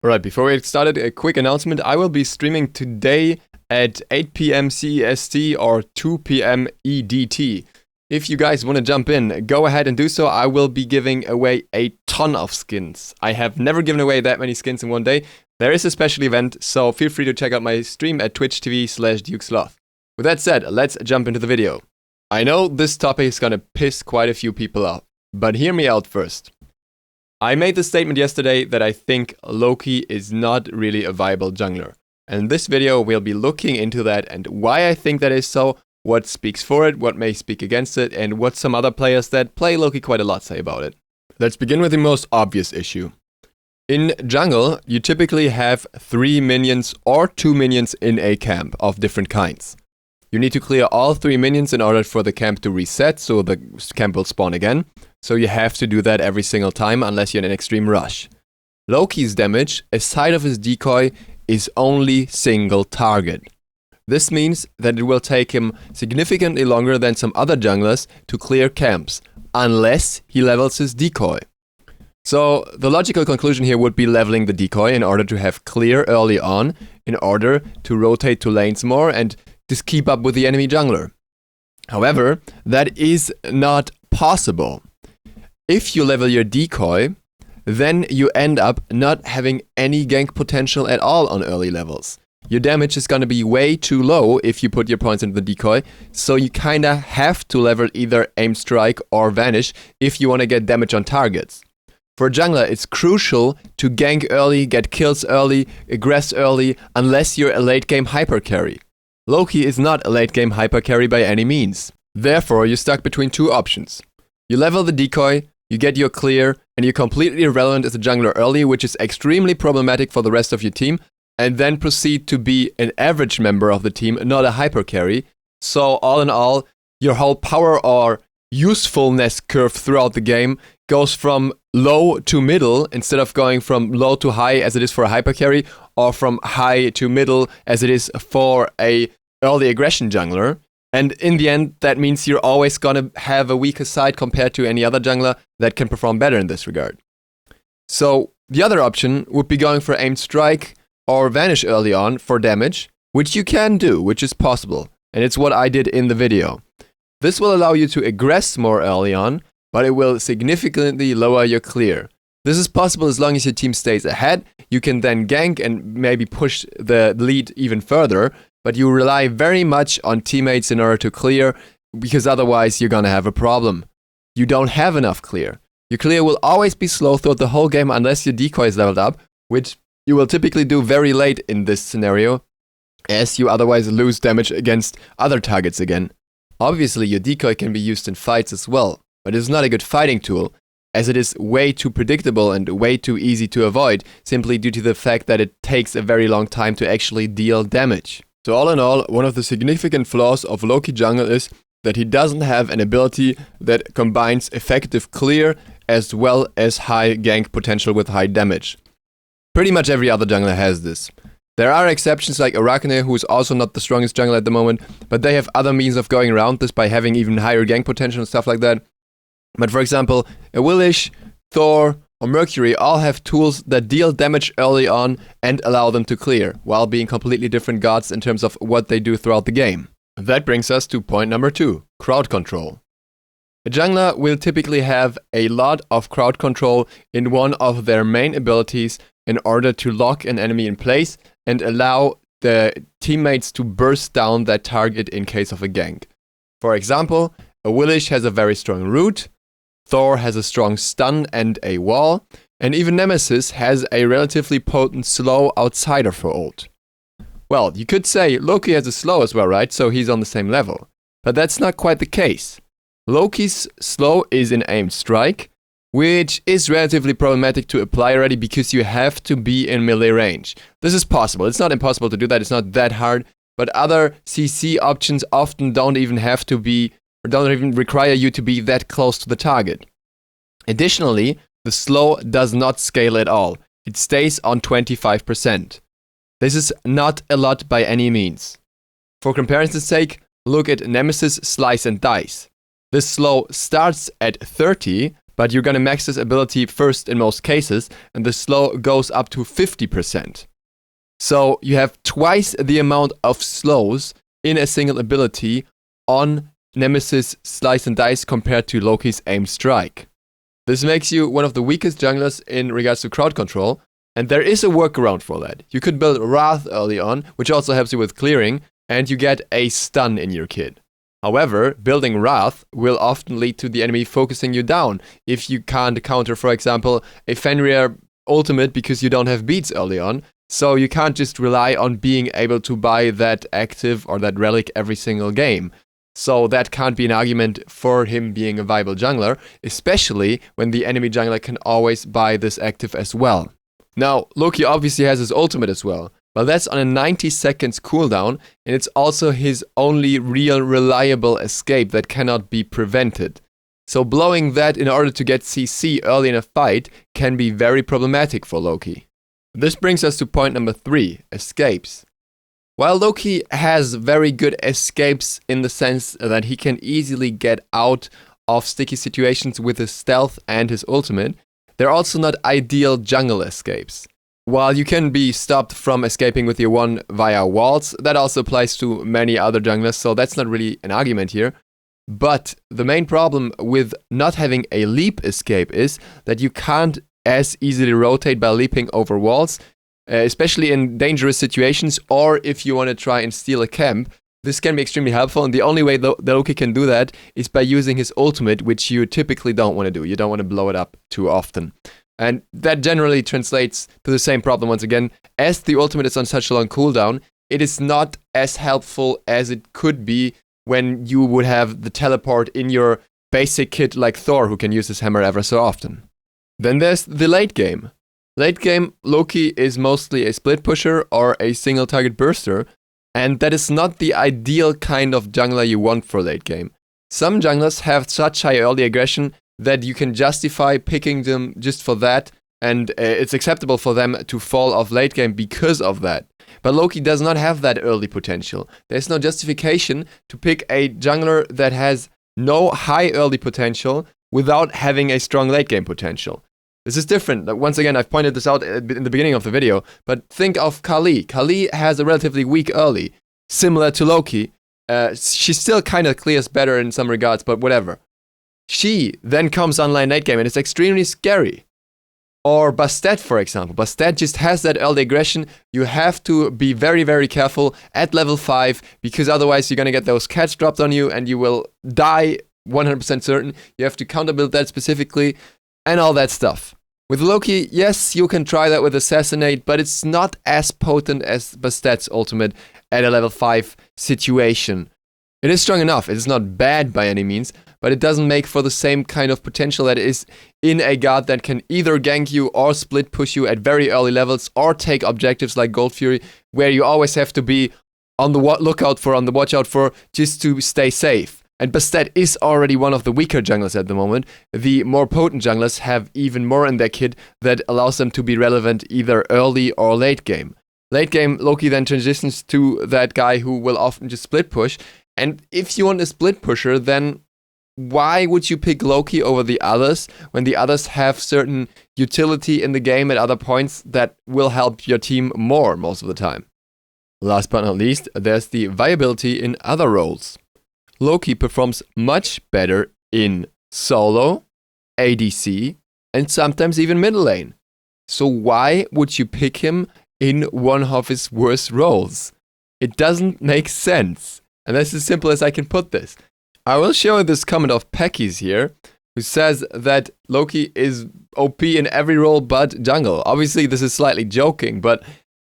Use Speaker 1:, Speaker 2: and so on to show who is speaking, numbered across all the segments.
Speaker 1: Alright, before we get started, a quick announcement. I will be streaming today at 8 p.m. CEST or 2 p.m. EDT. If you guys want to jump in, go ahead and do so. I will be giving away a ton of skins. I have never given away that many skins in one day. There is a special event, so feel free to check out my stream at twitch.tv/DukeSloth. With that said, let's jump into the video. I know this topic is gonna piss quite a few people off, but hear me out first. I made the statement yesterday that I think Loki is not really a viable jungler. And in this video, we'll be looking into that and why I think that is so, what speaks for it, what may speak against it, and what some other players that play Loki quite a lot say about it. Let's begin with the most obvious issue. In jungle, you typically have 3 minions or 2 minions in a camp of different kinds. You need to clear all 3 minions in order for the camp to reset, so the camp will spawn again. So you have to do that every single time unless you're in an extreme rush. Loki's damage, aside of his decoy, is only single target. This means that it will take him significantly longer than some other junglers to clear camps, unless he levels his decoy. So the logical conclusion here would be leveling the decoy in order to have clear early on, in order to rotate to lanes more and just keep up with the enemy jungler. However, that is not possible. If you level your decoy, then you end up not having any gank potential at all on early levels. Your damage is going to be way too low if you put your points into the decoy, so you kinda have to level either Aim Strike or Vanish if you want to get damage on targets. For a jungler, it's crucial to gank early, get kills early, aggress early, unless you're a late game hyper carry. Loki is not a late game hyper carry by any means. Therefore, you're stuck between two options. You level the decoy, you get your clear, and you're completely irrelevant as a jungler early, which is extremely problematic for the rest of your team, and then proceed to be an average member of the team, not a hyper carry. So all in all, your whole power or usefulness curve throughout the game goes from low to middle instead of going from low to high as it is for a hyper carry, or from high to middle as it is for a early aggression jungler. And in the end, that means you're always gonna have a weaker side compared to any other jungler that can perform better in this regard. So the other option would be going for Aimed Strike or Vanish early on for damage, which you can do, which is possible. And it's what I did in the video. This will allow you to aggress more early on, but it will significantly lower your clear. This is possible as long as your team stays ahead. You can then gank and maybe push the lead even further, but you rely very much on teammates in order to clear, because otherwise you're gonna have a problem. You don't have enough clear. Your clear will always be slow throughout the whole game unless your decoy is leveled up, which you will typically do very late in this scenario, as you otherwise lose damage against other targets again. Obviously, your decoy can be used in fights as well, but it's not a good fighting tool, as it is way too predictable and way too easy to avoid, simply due to the fact that it takes a very long time to actually deal damage. So all in all, one of the significant flaws of Loki jungle is that he doesn't have an ability that combines effective clear as well as high gank potential with high damage. Pretty much every other jungler has this. There are exceptions like Arachne, who is also not the strongest jungler at the moment, but they have other means of going around this by having even higher gank potential and stuff like that. But for example, Awilish, Thor, or Mercury all have tools that deal damage early on and allow them to clear, while being completely different gods in terms of what they do throughout the game. That brings us to point number 2, crowd control. A jungler will typically have a lot of crowd control in one of their main abilities in order to lock an enemy in place and allow the teammates to burst down that target in case of a gank. For example, Awilish has a very strong root, Thor has a strong stun and a wall, and even Nemesis has a relatively potent slow outsider for ult. Well, you could say Loki has a slow as well, right? So he's on the same level. But that's not quite the case. Loki's slow is in Aimed Strike, which is relatively problematic to apply already because you have to be in melee range. This is possible. It's not impossible to do that. It's not that hard. But other CC options often don't even have to be, or don't even require you to be that close to the target. Additionally, the slow does not scale at all. It stays on 25%. This is not a lot by any means. For comparison's sake, look at Nemesis Slice and Dice. This slow starts at 30, but you're gonna max this ability first in most cases, and the slow goes up to 50%. So you have twice the amount of slows in a single ability on Nemesis Slice and Dice compared to Loki's Aim Strike. This makes you one of the weakest junglers in regards to crowd control, and there is a workaround for that. You could build Wrath early on, which also helps you with clearing, and you get a stun in your kit. However, building Wrath will often lead to the enemy focusing you down if you can't counter, for example, a Fenrir ultimate because you don't have beats early on. So you can't just rely on being able to buy that active or that relic every single game. So that can't be an argument for him being a viable jungler, especially when the enemy jungler can always buy this active as well. Now, Loki obviously has his ultimate as well, but that's on a 90 seconds cooldown, and it's also his only real reliable escape that cannot be prevented. So blowing that in order to get CC early in a fight can be very problematic for Loki. This brings us to point number 3, escapes. While Loki has very good escapes in the sense that he can easily get out of sticky situations with his stealth and his ultimate, they're also not ideal jungle escapes. While you can be stopped from escaping with your one via walls, that also applies to many other junglers, so that's not really an argument here. But the main problem with not having a leap escape is that you can't as easily rotate by leaping over walls, especially in dangerous situations, or if you want to try and steal a camp. This can be extremely helpful, and the only way that Loki can do that is by using his ultimate, which you typically don't want to do. You don't want to blow it up too often. And that generally translates to the same problem once again. As the ultimate is on such a long cooldown, it is not as helpful as it could be when you would have the teleport in your basic kit like Thor, who can use his hammer ever so often. Then there's the late game. Late game, Loki is mostly a split pusher or a single target burster, and that is not the ideal kind of jungler you want for late game. Some junglers have such high early aggression that you can justify picking them just for that, and it's acceptable for them to fall off late game because of that. But Loki does not have that early potential. There's no justification to pick a jungler that has no high early potential without having a strong late game potential. This is different. Once again, I've pointed this out in the beginning of the video, but think of Kali. Kali has a relatively weak early, similar to Loki. She still kind of clears better in some regards, but whatever. She then comes online late game, and it's extremely scary. Or Bastet, for example. Bastet just has that early aggression. You have to be very, very careful at level 5, because otherwise you're going to get those cats dropped on you, and you will die 100% certain. You have to counterbuild that specifically, and all that stuff. With Loki, yes, you can try that with Assassinate, but it's not as potent as Bastet's ultimate at a level 5 situation. It is strong enough, it is not bad by any means, but it doesn't make for the same kind of potential that is in a god that can either gank you or split push you at very early levels, or take objectives like Gold Fury, where you always have to be on the watch out for, just to stay safe. And Bastet is already one of the weaker junglers at the moment. The more potent junglers have even more in their kit that allows them to be relevant either early or late game. Late game, Loki then transitions to that guy who will often just split push. And if you want a split pusher, then why would you pick Loki over the others when the others have certain utility in the game at other points that will help your team more most of the time? Last but not least, there's the viability in other roles. Loki performs much better in solo, ADC, and sometimes even middle lane. So why would you pick him in one of his worst roles? It doesn't make sense. And that's as simple as I can put this. I will show this comment of Pecky's here, who says that Loki is OP in every role but jungle. Obviously, this is slightly joking, but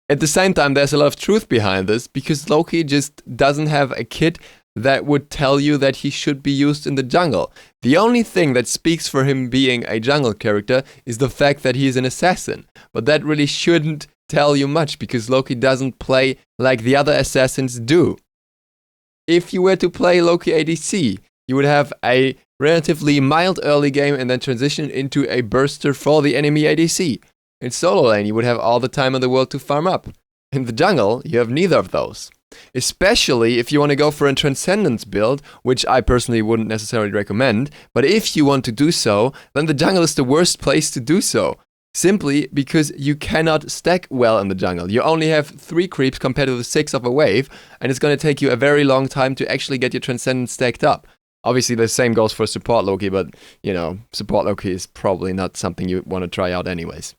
Speaker 1: at the same time, there's a lot of truth behind this, because Loki just doesn't have a kit that would tell you that he should be used in the jungle. The only thing that speaks for him being a jungle character is the fact that he is an assassin. But that really shouldn't tell you much, because Loki doesn't play like the other assassins do. If you were to play Loki ADC, you would have a relatively mild early game and then transition into a burster for the enemy ADC. In solo lane, you would have all the time in the world to farm up. In the jungle, you have neither of those. Especially if you want to go for a Transcendence build, which I personally wouldn't necessarily recommend. But if you want to do so, then the jungle is the worst place to do so. Simply because you cannot stack well in the jungle. You only have 3 creeps compared to the 6 of a wave, and it's going to take you a very long time to actually get your Transcendence stacked up. Obviously, the same goes for support Loki, but, you know, support Loki is probably not something you want to try out anyways.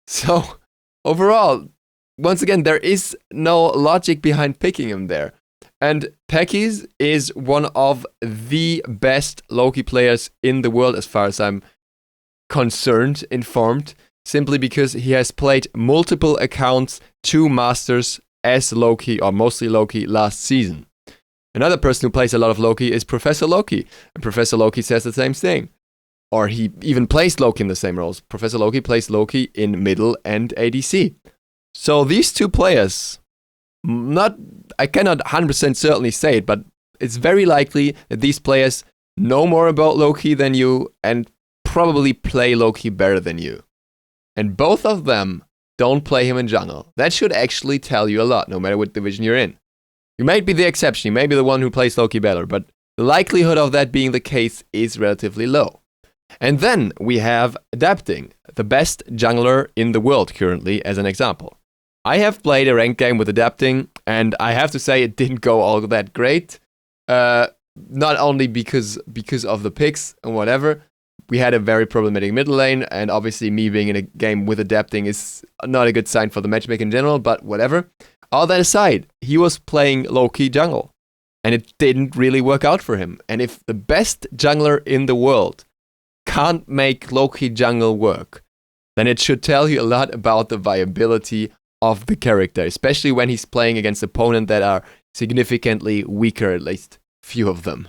Speaker 1: So, overall, once again, there is no logic behind picking him there. And Pekis is one of the best Loki players in the world as far as I'm concerned, informed, simply because he has played multiple accounts to Masters as Loki, or mostly Loki, last season. Another person who plays a lot of Loki is Professor Loki, and Professor Loki says the same thing. Or he even plays Loki in the same roles. Professor Loki plays Loki in middle and ADC. So these two players, I cannot 100% certainly say it, but it's very likely that these players know more about Loki than you and probably play Loki better than you. And both of them don't play him in jungle. That should actually tell you a lot, no matter what division you're in. You might be the exception, you may be the one who plays Loki better, but the likelihood of that being the case is relatively low. And then we have Adapting, the best jungler in the world currently, as an example. I have played a ranked game with Adapting, and I have to say it didn't go all that great. Not only because of the picks and whatever. We had a very problematic middle lane, and obviously me being in a game with Adapting is not a good sign for the matchmaking in general, but whatever. All that aside, he was playing low-key jungle, and it didn't really work out for him. And if the best jungler in the world can't make low-key jungle work, then it should tell you a lot about the viability of the character, especially when he's playing against opponents that are significantly weaker, at least few of them.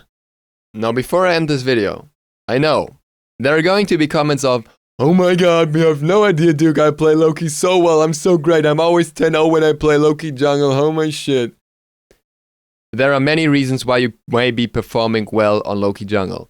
Speaker 1: Now, before I end this video, I know there are going to be comments of, "Oh my god, you have no idea, Duke, I play Loki so well, I'm so great, I'm always 10-0 when I play Loki jungle, oh my shit." There are many reasons why you may be performing well on Loki jungle.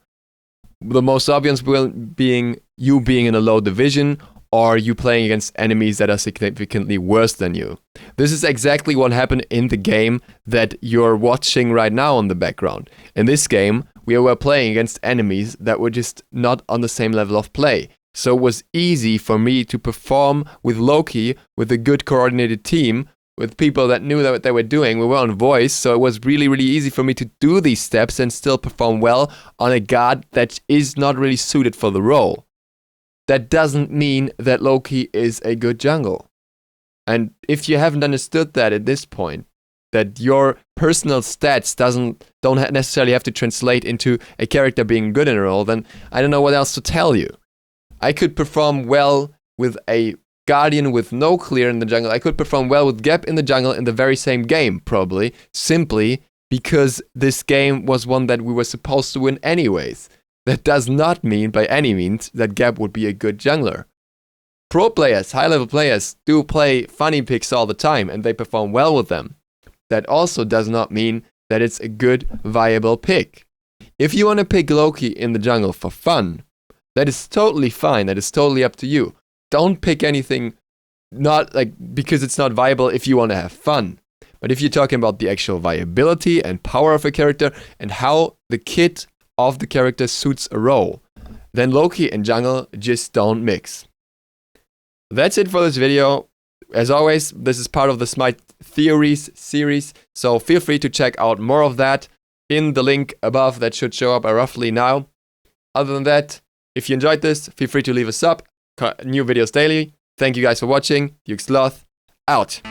Speaker 1: The most obvious being you being in a low division, or you playing against enemies that are significantly worse than you. This is exactly what happened in the game that you're watching right now on the background. In this game, we were playing against enemies that were just not on the same level of play. So it was easy for me to perform with Loki, with a good coordinated team, with people that knew what they were doing. We were on voice, so it was really, really easy for me to do these steps and still perform well on a god that is not really suited for the role. That doesn't mean that Loki is a good jungle. And if you haven't understood that at this point, that your personal stats don't necessarily have to translate into a character being good in a role, then I don't know what else to tell you. I could perform well with a Guardian with no clear in the jungle. I could perform well with Gap in the jungle in the very same game, probably, simply because this game was one that we were supposed to win anyways. That does not mean by any means that Gap would be a good jungler. Pro players, high-level players, do play funny picks all the time and they perform well with them. That also does not mean that it's a good, viable pick. If you want to pick Loki in the jungle for fun, that is totally fine, that is totally up to you. Don't pick anything not like because it's not viable if you want to have fun. But if you're talking about the actual viability and power of a character and how the kit of the character suits a role, then Loki and jungle just don't mix. That's it for this video. As always, this is part of the Smite Theories series, so feel free to check out more of that in the link above that should show up roughly now. Other than that, if you enjoyed this, feel free to leave a sub. New videos daily. Thank you guys for watching. Duke Sloth, out.